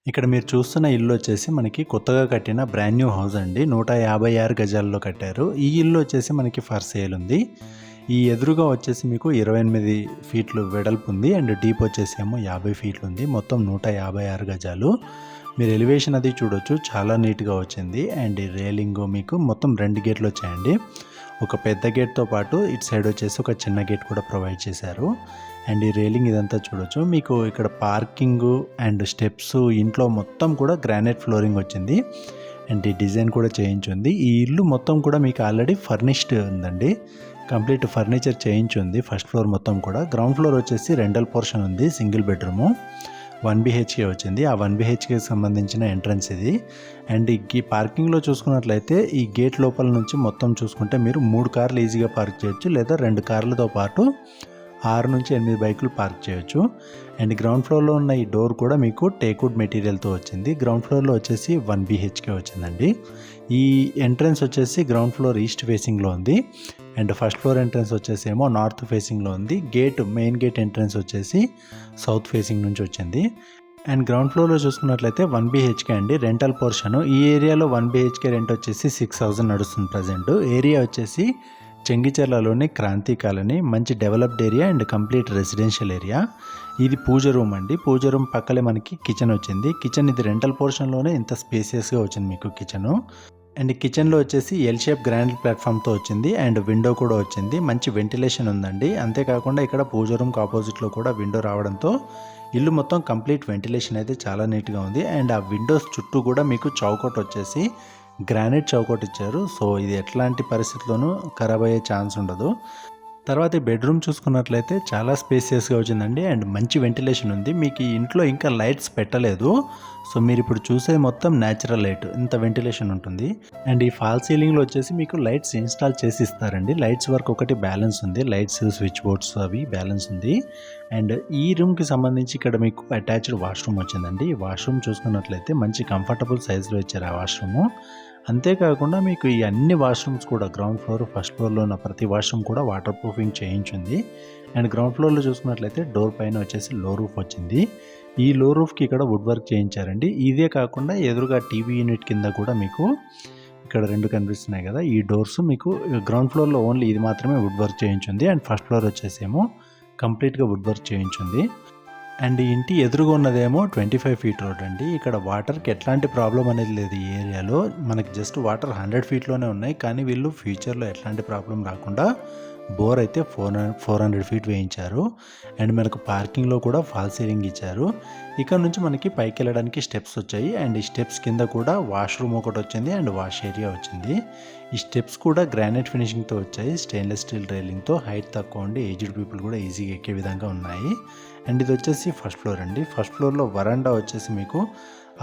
ఇక్కడ మీరు చూస్తున్న ఇల్లు వచ్చేసి మనకి కొత్తగా కట్టిన బ్రాండ్ న్యూ హౌస్ అండి. 156 గజాల్లో కట్టారు. ఈ ఇల్లు వచ్చేసి మనకి ఫర్ సేల్ ఉంది. ఈ ఎదురుగా వచ్చేసి మీకు 28 ఫీట్లు వెడల్పు ఉంది అండ్ డీప్ వచ్చేసి ఏమో 50 ఫీట్లు ఉంది. మొత్తం 156 గజాలు. మీరు ఎలివేషన్ అది చూడొచ్చు, చాలా నీట్గా వచ్చింది. అండ్ ఈ రేలింగ్ మీకు మొత్తం 2 గేట్లు వచ్చాయండి. ఒక పెద్ద గేట్తో పాటు ఇటు సైడ్ వచ్చేసి ఒక చిన్న గేట్ కూడా ప్రొవైడ్ చేశారు. అండ్ ఈ రేలింగ్ ఇదంతా చూడొచ్చు. మీకు ఇక్కడ పార్కింగ్ అండ్ స్టెప్స్ ఇంట్లో మొత్తం కూడా గ్రానైట్ ఫ్లోరింగ్ వచ్చింది. అండ్ ఈ డిజైన్ కూడా చేయించుంది. ఈ ఇల్లు మొత్తం కూడా మీకు ఆల్రెడీ ఫర్నిష్డ్ ఉందండి. కంప్లీట్ ఫర్నిచర్ చేయించుంది. ఫస్ట్ ఫ్లోర్ మొత్తం కూడా. గ్రౌండ్ ఫ్లోర్ వచ్చేసి రెంటల్ పోర్షన్ ఉంది. సింగిల్ బెడ్రూము 1 BHK వచ్చింది. ఆ 1 BHKకి సంబంధించిన ఎంట్రన్స్ ఇది. అండ్ ఈ పార్కింగ్లో చూసుకున్నట్లయితే ఈ గేట్ లోపల నుంచి మొత్తం చూసుకుంటే మీరు 3 కార్లు ఈజీగా పార్క్ చేయొచ్చు, లేదా 2 కార్లతో పాటు 6 నుంచి 8 బైకులు పార్క్ చేయొచ్చు. అండ్ గ్రౌండ్ ఫ్లోర్లో ఉన్న ఈ డోర్ కూడా మీకు టేక్వుడ్ మెటీరియల్తో వచ్చింది. గ్రౌండ్ ఫ్లోర్లో వచ్చేసి 1 BHK వచ్చిందండి. ఈ ఎంట్రన్స్ వచ్చేసి గ్రౌండ్ ఫ్లోర్ ఈస్ట్ ఫేసింగ్లో ఉంది. అండ్ ఫస్ట్ ఫ్లోర్ ఎంట్రన్స్ వచ్చేసి ఏమో నార్త్ ఫేసింగ్లో ఉంది. మెయిన్ గేట్ ఎంట్రన్స్ వచ్చేసి సౌత్ ఫేసింగ్ నుంచి వచ్చింది. అండ్ గ్రౌండ్ ఫ్లోర్లో చూసుకున్నట్లయితే 1 BHK అండి, రెంటల్ పోర్షన్. ఈ ఏరియాలో 1 BHK రెంట్ వచ్చేసి 6,000 నడుస్తుంది ప్రజెంట్. ఏరియా వచ్చేసి చెంగిచెర్లలోని క్రాంతి కాలనీ, మంచి developed area and complete residential area. ఇది పూజ రూమ్ అండి. పూజ రూమ్ పక్కలే మనకి కిచెన్ వచ్చింది. కిచెన్ ఇది రెంటల్ పోర్షన్లోనే ఇంత స్పేసియస్గా వచ్చింది మీకు కిచెను. అండ్ కిచెన్లో వచ్చేసి ఎల్ షేప్ గ్రానైట్ ప్లాట్ఫామ్తో వచ్చింది. అండ్ విండో కూడా వచ్చింది. మంచి వెంటిలేషన్ ఉందండి. అంతేకాకుండా ఇక్కడ పూజ రూమ్కి ఆపోజిట్లో కూడా విండో రావడంతో ఇల్లు మొత్తం కంప్లీట్ వెంటిలేషన్ అయితే చాలా నీట్గా ఉంది. అండ్ ఆ విండోస్ చుట్టూ కూడా మీకు చౌకట్ వచ్చేసి గ్రానైట్ చౌకట్ ఇచ్చారు. సో ఇది ఎట్లాంటి పరిస్థితుల్లోనూ ఖరాబ్ అయ్యే ఛాన్స్ ఉండదు. తర్వాత ఈ బెడ్రూమ్ చూసుకున్నట్లయితే చాలా స్పేసియస్గా వచ్చిందండి. అండ్ మంచి వెంటిలేషన్ ఉంది. మీకు ఈ ఇంట్లో ఇంకా లైట్స్ పెట్టలేదు. సో మీరు ఇప్పుడు చూసేది మొత్తం న్యాచురల్ లైట్, ఇంత వెంటిలేషన్ ఉంటుంది. అండ్ ఈ ఫాల్ సీలింగ్లో వచ్చేసి మీకు లైట్స్ ఇన్స్టాల్ చేసి ఇస్తారండి. లైట్స్ వర్క్ ఒకటి బ్యాలెన్స్ ఉంది. లైట్స్, స్విచ్ బోర్డ్స్ అవి బ్యాలెన్స్ ఉంది. అండ్ ఈ రూమ్కి సంబంధించి ఇక్కడ మీకు అటాచ్డ్ వాష్రూమ్ వచ్చిందండి. ఈ వాష్రూమ్ చూసుకున్నట్లయితే మంచి కంఫర్టబుల్ సైజులో ఇచ్చారు ఆ వాష్రూము. అంతేకాకుండా మీకు ఈ అన్ని వాష్రూమ్స్ కూడా గ్రౌండ్ ఫ్లోర్, ఫస్ట్ ఫ్లోర్లో ఉన్న ప్రతి వాష్రూమ్ కూడా వాటర్ ప్రూఫింగ్ చేయించింది. అండ్ గ్రౌండ్ ఫ్లోర్లో చూసుకున్నట్లయితే డోర్ పైన వచ్చేసి లో రూఫ్ వచ్చింది. ఈ లో రూఫ్కి ఇక్కడ వుడ్ వర్క్ చేయించారండి. ఇదే కాకుండా ఎదురుగా టీవీ యూనిట్ కింద కూడా మీకు ఇక్కడ 2 కనిపిస్తున్నాయి కదా, ఈ డోర్స్ మీకు గ్రౌండ్ ఫ్లోర్లో ఓన్లీ ఇది మాత్రమే వుడ్ వర్క్ చేయించింది. అండ్ ఫస్ట్ ఫ్లోర్ వచ్చేసేమో కంప్లీట్గా వుడ్ వర్క్ చేయించింది. అండ్ ఈ ఇంటి ఎదురుగా ఉన్నదేమో 25 ఫీట్ రోడ్ అండి. ఇక్కడ వాటర్కి ఎట్లాంటి ప్రాబ్లం అనేది లేదు. ఈ ఏరియాలో మనకి జస్ట్ వాటర్ 100 ఫీట్లోనే ఉన్నాయి. కానీ వీళ్ళు ఫ్యూచర్లో ఎట్లాంటి ప్రాబ్లం రాకుండా బోర్ అయితే 400 ఫీట్ వేయించారు. అండ్ మనకు పార్కింగ్లో కూడా ఫాల్ సీలింగ్ ఇచ్చారు. ఇక్కడ నుంచి మనకి పైకి వెళ్ళడానికి స్టెప్స్ వచ్చాయి. అండ్ ఈ స్టెప్స్ కింద కూడా వాష్రూమ్ ఒకటి వచ్చింది అండ్ వాష్ ఏరియా వచ్చింది. ఈ స్టెప్స్ కూడా గ్రానైట్ ఫినిషింగ్తో వచ్చాయి. స్టెయిన్లెస్ స్టీల్ రైలింగ్తో, హైట్ తక్కువ ఉండి ఏజ్డ్ పీపుల్ కూడా ఈజీగా ఎక్కే విధంగా ఉన్నాయి. అండ్ ఇది వచ్చేసి ఫస్ట్ ఫ్లోర్ అండి. ఫస్ట్ ఫ్లోర్లో వరండా వచ్చేసి మీకు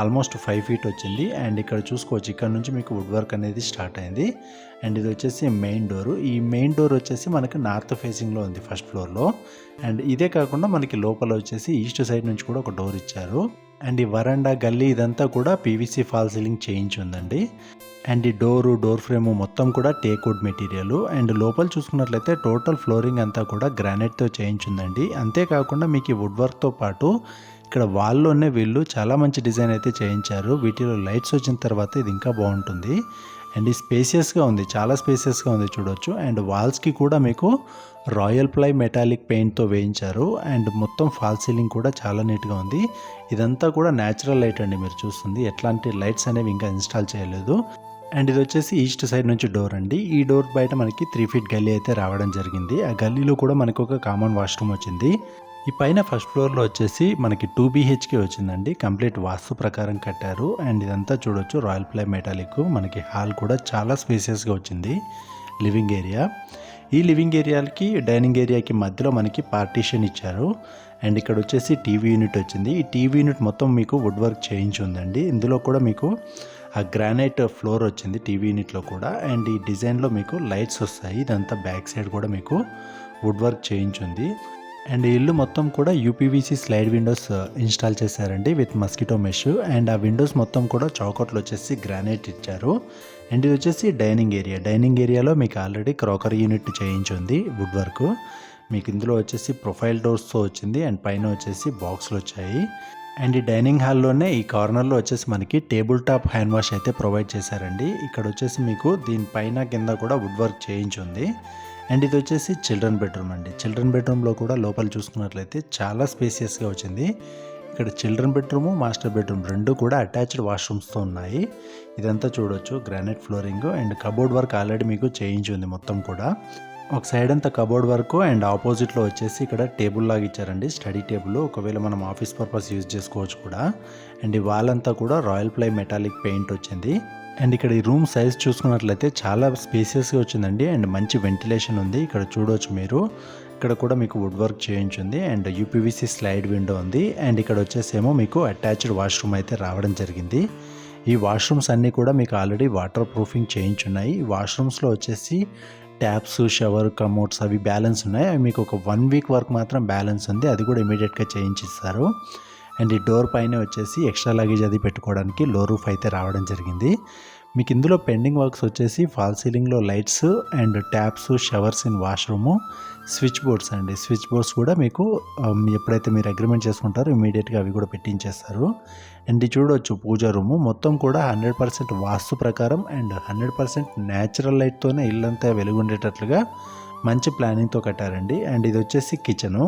ఆల్మోస్ట్ 5 ఫీట్ వచ్చింది. అండ్ ఇక్కడ చూసుకోవచ్చు, ఇక్కడ నుంచి మీకు వుడ్ వర్క్ అనేది స్టార్ట్ అయింది. అండ్ ఇది వచ్చేసి మెయిన్ డోరు. ఈ మెయిన్ డోర్ వచ్చేసి మనకి నార్త్ ఫేసింగ్లో ఉంది ఫస్ట్ ఫ్లోర్లో. అండ్ ఇదే కాకుండా మనకి లోపల వచ్చేసి ఈస్ట్ సైడ్ నుంచి కూడా ఒక డోర్ ఇచ్చారు. అండ్ ఈ వరండా, గల్లీ ఇదంతా కూడా PVC ఫాల్ సీలింగ్ చేయించి ఉందండి. అండ్ ఈ డోర్ ఫ్రేమ్ మొత్తం కూడా టేక్వుడ్ మెటీరియల్. అండ్ లోపల చూసుకున్నట్లయితే టోటల్ ఫ్లోరింగ్ అంతా కూడా గ్రానైట్తో చేయించుందండి. అంతేకాకుండా మీకు ఈ వుడ్ వర్క్తో పాటు ఇక్కడ వాల్లోనే వీళ్ళు చాలా మంచి డిజైన్ అయితే చేయించారు. వీటిలో లైట్స్ వచ్చిన తర్వాత ఇది ఇంకా బాగుంటుంది. అండ్ ఈ స్పేసియస్గా ఉంది, చాలా స్పేసియస్గా ఉంది చూడొచ్చు. అండ్ వాల్స్కి కూడా మీకు రాయల్ ప్లై మెటాలిక్ పెయింట్తో వేయించారు. అండ్ మొత్తం ఫాల్ సీలింగ్ కూడా చాలా నీట్గా ఉంది. ఇదంతా కూడా న్యాచురల్ లైట్ అండి. మీరు చూస్తుంది ఎట్లాంటి లైట్స్ అనేవి ఇంకా ఇన్స్టాల్ చేయలేదు. అండ్ ఇది వచ్చేసి ఈస్ట్ సైడ్ నుంచి డోర్ అండి. ఈ డోర్ బయట మనకి 3 ఫీట్ గల్లీ అయితే రావడం జరిగింది. ఆ గల్లీలో కూడా మనకు ఒక కామన్ వాష్రూమ్ వచ్చింది. ఈ పైన ఫస్ట్ ఫ్లోర్లో వచ్చేసి మనకి 2 BHK వచ్చిందండి. కంప్లీట్ వాస్తు ప్రకారం కట్టారు. అండ్ ఇదంతా చూడొచ్చు రాయల్ ప్లై మెటాలిక్. మనకి హాల్ కూడా చాలా స్పేసియస్గా వచ్చింది. లివింగ్ ఏరియా, ఈ లివింగ్ ఏరియాకి డైనింగ్ ఏరియాకి మధ్యలో మనకి పార్టీషన్ ఇచ్చారు. అండ్ ఇక్కడ వచ్చేసి టీవీ యూనిట్ వచ్చింది. ఈ టీవీ యూనిట్ మొత్తం మీకు వుడ్ వర్క్ చేయించి ఉందండి. ఇందులో కూడా మీకు ఆ గ్రానైట్ ఫ్లోర్ వచ్చింది టీవీ యూనిట్లో కూడా. అండ్ ఈ డిజైన్లో మీకు లైట్స్ వస్తాయి. ఇదంతా బ్యాక్ సైడ్ కూడా మీకు వుడ్ వర్క్ చేయించుంది. అండ్ ఈ ఇల్లు మొత్తం కూడా UPVC స్లైడ్ విండోస్ ఇన్స్టాల్ చేశారండి విత్ మస్కిటో మెష్. అండ్ ఆ విండోస్ మొత్తం కూడా చౌకట్లు వచ్చేసి గ్రానైట్ ఇచ్చారు. అండ్ ఇది వచ్చేసి డైనింగ్ ఏరియా. డైనింగ్ ఏరియాలో మీకు ఆల్రెడీ క్రాకరీ యూనిట్ చేయించుంది వుడ్ వర్క్. మీకు ఇందులో వచ్చేసి ప్రొఫైల్ డోర్స్తో వచ్చింది. అండ్ పైన వచ్చేసి బాక్స్లు వచ్చాయి. అండ్ ఈ డైనింగ్ హాల్లోనే ఈ కార్నర్లో వచ్చేసి మనకి టేబుల్ టాప్ హ్యాండ్ వాష్ అయితే ప్రొవైడ్ చేశారండి. ఇక్కడ వచ్చేసి మీకు దీనిపైన కింద కూడా వుడ్ వర్క్ చేయించుంది. అండ్ ఇది వచ్చేసి చిల్డ్రన్ బెడ్రూమ్ అండి. చిల్డ్రన్ బెడ్రూమ్లో కూడా లోపల చూసుకున్నట్లయితే చాలా స్పేసియస్గా వచ్చింది. ఇక్కడ చిల్డ్రన్ బెడ్రూమ్, మాస్టర్ బెడ్రూమ్ రెండు కూడా అటాచ్డ్ వాష్రూమ్స్తో ఉన్నాయి. ఇదంతా చూడొచ్చు granite flooring and cupboard work already మీకు చేయించుంది మొత్తం కూడా. ఒక సైడ్ అంతా కబోర్డ్ వర్క్ అండ్ ఆపోజిట్లో వచ్చేసి ఇక్కడ టేబుల్ లాగా ఇచ్చారండి, స్టడీ టేబుల్. ఒకవేళ మనం ఆఫీస్ పర్పస్ యూజ్ చేసుకోవచ్చు కూడా. అండ్ ఈ వాల్ అంతా కూడా రాయల్ ప్లై మెటాలిక్ పెయింట్ వచ్చింది. అండ్ ఇక్కడ ఈ రూమ్ సైజ్ చూసుకున్నట్లయితే చాలా స్పేసియస్గా వచ్చిందండి. అండ్ మంచి వెంటిలేషన్ ఉంది. ఇక్కడ చూడవచ్చు మీరు, ఇక్కడ కూడా మీకు వుడ్ వర్క్ చేయించుంది అండ్ యూపీవీసీ స్లైడ్ విండో ఉంది. అండ్ ఇక్కడ వచ్చేసేమో మీకు అటాచ్డ్ వాష్రూమ్ అయితే రావడం జరిగింది. ఈ వాష్రూమ్స్ అన్నీ కూడా మీకు ఆల్రెడీ వాటర్ ప్రూఫింగ్ చేయించున్నాయి. ఈ వాష్రూమ్స్లో వచ్చేసి ట్యాప్స్, షవర్, కమోడ్స్ అవి బ్యాలెన్స్ ఉన్నాయి. అవి మీకు ఒక 1 వీక్ వరకు మాత్రం బ్యాలెన్స్ ఉంది. అది కూడా ఇమీడియట్గా చేయించిస్తారు. అండ్ ఈ డోర్ పైన వచ్చేసి ఎక్స్ట్రా లగేజ్ అది పెట్టుకోవడానికి లో రూఫ్ అయితే రావడం జరిగింది. మీకు ఇందులో పెండింగ్ వర్క్స్ వచ్చేసి ఫాల్ సీలింగ్లో lights and taps, showers in washroom, switch boards అండి. స్విచ్ బోర్డ్స్ కూడా మీకు ఎప్పుడైతే మీరు అగ్రిమెంట్ చేసుకుంటారో ఇమీడియట్గా అవి కూడా పెట్టించేస్తారు. అండ్ ఇది చూడవచ్చు పూజా రూము మొత్తం కూడా 100% వాస్తు ప్రకారం అండ్ 100% న్యాచురల్ లైట్తోనే ఇల్లంతా వెలుగుండేటట్లుగా మంచి ప్లానింగ్తో కట్టారండి. అండ్ ఇది వచ్చేసి కిచెను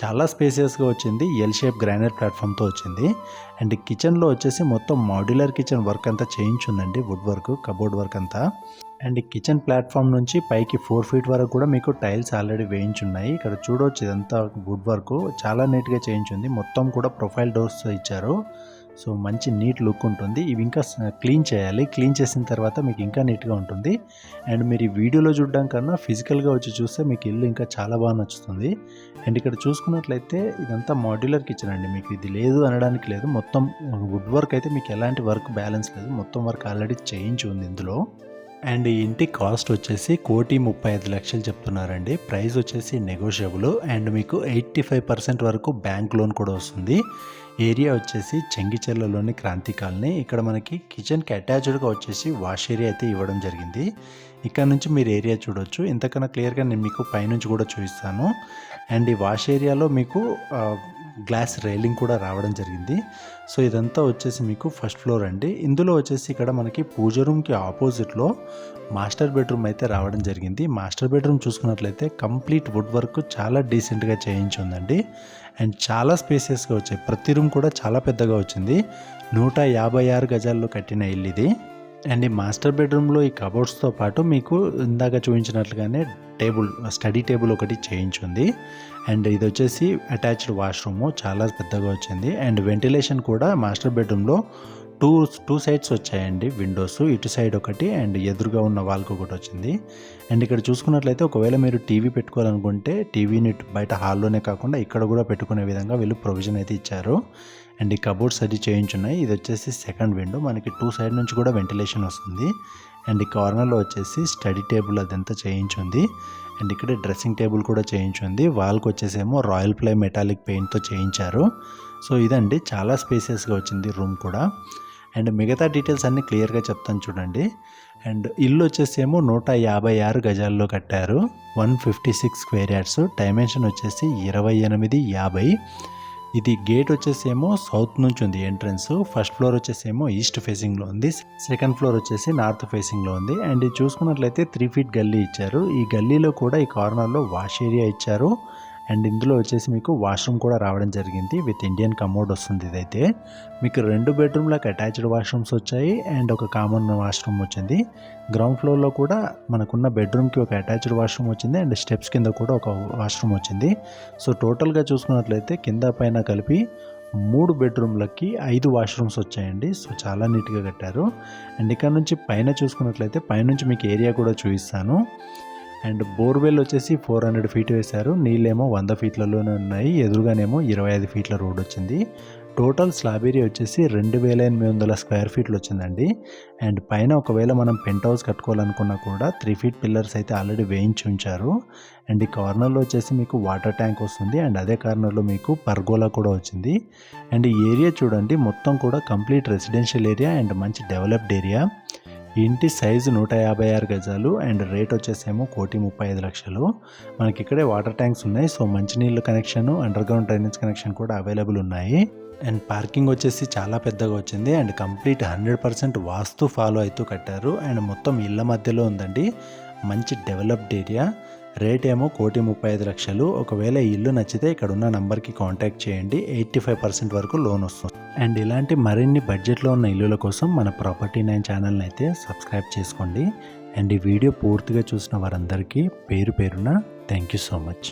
చాలా స్పేసియస్గా వచ్చింది. ఎల్ షేప్ గ్రానైట్ ప్లాట్ఫామ్తో వచ్చింది. అండ్ కిచెన్లో వచ్చేసి మొత్తం మాడ్యులర్ కిచెన్ వర్క్ అంతా చేయించుందండి, వుడ్ వర్క్, కబోర్డ్ వర్క్ అంతా. అండ్ కిచెన్ ప్లాట్ఫామ్ నుంచి పైకి 4 ఫీట్ వరకు కూడా మీకు టైల్స్ ఆల్రెడీ వేయించున్నాయి. ఇక్కడ చూడవచ్చు ఇదంతా వుడ్ వర్క్ చాలా నీట్గా చేయించుంది. మొత్తం కూడా ప్రొఫైల్ డోర్స్ ఇచ్చారు. సో మంచి నీట్ లుక్ ఉంటుంది. ఇవి ఇంకా క్లీన్ చేయాలి. క్లీన్ చేసిన తర్వాత మీకు ఇంకా నీట్గా ఉంటుంది. అండ్ మీరు ఈ వీడియోలో చూడడం కన్నా ఫిజికల్గా వచ్చి చూస్తే మీకు ఇల్లు ఇంకా చాలా బాగా నచ్చుతుంది. అండ్ ఇక్కడ చూసుకున్నట్లయితే ఇదంతా మాడ్యులర్ కిచెన్ అండి. మీకు ఇది లేదు అనడానికి లేదు. మొత్తం వుడ్ వర్క్ అయితే మీకు ఎలాంటి వర్క్ బ్యాలెన్స్ లేదు. మొత్తం వర్క్ ఆల్రెడీ చేయించి ఉంది ఇందులో. అండ్ ఈ ఇంటి కాస్ట్ వచ్చేసి 1,35,00,000 చెప్తున్నారండి. ప్రైస్ వచ్చేసి నెగోషియబుల్. అండ్ మీకు 85% వరకు బ్యాంక్ లోన్ కూడా వస్తుంది. ఏరియా వచ్చేసి చెంగిచెర్లలోని క్రాంతి కాలనీ. ఇక్కడ మనకి కిచెన్కి అటాచ్డ్గా వచ్చేసి వాష్ ఏరియా అయితే ఇవ్వడం జరిగింది. ఇక్కడ నుంచి మీరు ఏరియా చూడొచ్చు. ఇంతకన్నా క్లియర్గా నేను మీకు పైనుంచి కూడా చూపిస్తాను. అండ్ ఈ వాష్ ఏరియాలో మీకు గ్లాస్ రైలింగ్ కూడా రావడం జరిగింది. సో ఇదంతా వచ్చేసి మీకు ఫస్ట్ ఫ్లోర్ అండి. ఇందులో వచ్చేసి ఇక్కడ మనకి పూజ రూమ్కి ఆపోజిట్లో మాస్టర్ బెడ్రూమ్ అయితే రావడం జరిగింది. మాస్టర్ బెడ్రూమ్ చూసుకున్నట్లయితే కంప్లీట్ వుడ్ వర్క్ చాలా డీసెంట్గా చేయించి ఉందండి. అండ్ చాలా స్పేసియస్గా వచ్చాయి. ప్రతి రూమ్ కూడా చాలా పెద్దగా వచ్చింది. 156 గజాల్లో కట్టిన ఇల్లు ఇది. అండ్ ఈ మాస్టర్ బెడ్రూమ్లో ఈ కబోర్డ్స్తో పాటు మీకు ఇందాక చూపించినట్లుగానే స్టడీ టేబుల్ ఒకటి చేయించుంది. అండ్ ఇది వచ్చేసి అటాచ్డ్ వాష్రూము చాలా పెద్దగా వచ్చింది. అండ్ వెంటిలేషన్ కూడా మాస్టర్ బెడ్రూమ్లో టూ సైడ్స్ వచ్చాయండి విండోస్. ఇటు సైడ్ ఒకటి అండ్ ఎదురుగా ఉన్న వాల్కి ఒకటి వచ్చింది. అండ్ ఇక్కడ చూసుకున్నట్లయితే ఒకవేళ మీరు టీవీ పెట్టుకోవాలనుకుంటే టీవీని బయట హాల్లోనే కాకుండా ఇక్కడ కూడా పెట్టుకునే విధంగా వీళ్ళు ప్రొవిజన్ అయితే ఇచ్చారు. అండ్ ఈ కబోర్డ్స్ అది చేయించున్నాయి. ఇది వచ్చేసి సెకండ్ విండో. మనకి 2 సైడ్ నుంచి కూడా వెంటిలేషన్ వస్తుంది. అండ్ ఈ కార్నర్లో వచ్చేసి స్టడీ టేబుల్ అదంతా చేయించుంది. అండ్ ఇక్కడ డ్రెస్సింగ్ టేబుల్ కూడా చేయించుంది. వాల్కి వచ్చేసేమో రాయల్ ప్లై మెటాలిక్ పెయింట్తో చేయించారు. సో ఇదండి చాలా స్పేసియస్గా వచ్చింది రూమ్ కూడా. అండ్ మిగతా డీటెయిల్స్ అన్నీ క్లియర్గా చెప్తాను చూడండి. అండ్ ఇల్లు వచ్చేసేమో 156 గజాల్లో కట్టారు. 156 స్క్వేర్ యార్డ్స్. డైమెన్షన్ వచ్చేసి 2850. ఇది గేట్ వచ్చేసేమో సౌత్ నుంచి ఉంది ఎంట్రన్స్. ఫస్ట్ ఫ్లోర్ వచ్చేసేమో ఈస్ట్ ఫేసింగ్లో ఉంది. సెకండ్ ఫ్లోర్ వచ్చేసి నార్త్ ఫేసింగ్లో ఉంది. అండ్ ఇది చూసుకున్నట్లయితే 3 ఫీట్ గల్లీ ఇచ్చారు. ఈ గల్లీలో కూడా ఈ కార్నర్లో వాష్ ఏరియా ఇచ్చారు. అండ్ ఇందులో వచ్చేసి మీకు వాష్రూమ్ కూడా రావడం జరిగింది. విత్ ఇండియన్ కమోడ్ వస్తుంది. ఇదైతే మీకు 2 బెడ్రూమ్లకు అటాచ్డ్ వాష్రూమ్స్ వచ్చాయి అండ్ ఒక కామన్ వాష్రూమ్ వచ్చింది. గ్రౌండ్ ఫ్లోర్లో కూడా మనకున్న బెడ్రూమ్కి ఒక అటాచ్డ్ వాష్రూమ్ వచ్చింది అండ్ స్టెప్స్ కింద కూడా ఒక వాష్రూమ్ వచ్చింది. సో టోటల్గా చూసుకున్నట్లయితే కింద పైన కలిపి 3 బెడ్రూమ్లకి 5 వాష్రూమ్స్ వచ్చాయండి. సో చాలా నీట్గా కట్టారు. అండ్ ఇక్కడ నుంచి పైన చూసుకున్నట్లయితే పైనుంచి మీకు ఏరియా కూడా చూపిస్తాను. అండ్ బోర్వెల్ వచ్చేసి 400 ఫీట్ వేశారు. నీళ్ళేమో 100 ఫీట్లలోనే ఉన్నాయి. ఎదురుగానేమో 25 ఫీట్ల రోడ్ వచ్చింది. టోటల్ స్లాబ్ ఏరియా వచ్చేసి 2800 స్క్వేర్ ఫీట్లు వచ్చిందండి. అండ్ పైన ఒకవేళ మనం పెంట్ హౌస్ కట్టుకోవాలనుకున్నా కూడా 3 ఫీట్ పిల్లర్స్ అయితే ఆల్రెడీ వేయించి ఉంచారు. అండ్ ఈ కార్నర్లో వచ్చేసి మీకు వాటర్ ట్యాంక్ వస్తుంది. అండ్ అదే కార్నర్లో మీకు పర్గోలా కూడా వచ్చింది. అండ్ ఈ ఏరియా చూడండి మొత్తం కూడా కంప్లీట్ రెసిడెన్షియల్ ఏరియా అండ్ మంచి డెవలప్డ్ ఏరియా. ఈ ఇంటి సైజు 156 గజాలు అండ్ రేట్ వచ్చేసేమో 1,35,00,000. మనకి ఇక్కడే వాటర్ ట్యాంక్స్ ఉన్నాయి. సో మంచినీళ్ళు connection, under ground drainage connection కూడా అవైలబుల్ ఉన్నాయి. అండ్ పార్కింగ్ వచ్చేసి చాలా పెద్దగా వచ్చింది అండ్ కంప్లీట్ 100% వాస్తు ఫాలో అవుతూ కట్టారు. అండ్ మొత్తం ఇళ్ళ మధ్యలో ఉందండి. మంచి డెవలప్డ్ ఏరియా. రేట్ ఏమో 1,35,00,000. ఒకవేళ ఈ ఇల్లు నచ్చితే ఇక్కడ ఉన్న నంబర్కి కాంటాక్ట్ చేయండి. 85% వరకు లోన్ వస్తుంది. అండ్ ఇలాంటి మరిన్ని బడ్జెట్లో ఉన్న ఇల్లుల కోసం మన ప్రాపర్టీ 9 ఛానల్ని అయితే సబ్స్క్రైబ్ చేసుకోండి. అండ్ ఈ వీడియో పూర్తిగా చూసిన వారందరికీ పేరు పేరున థ్యాంక్ యూ సో మచ్.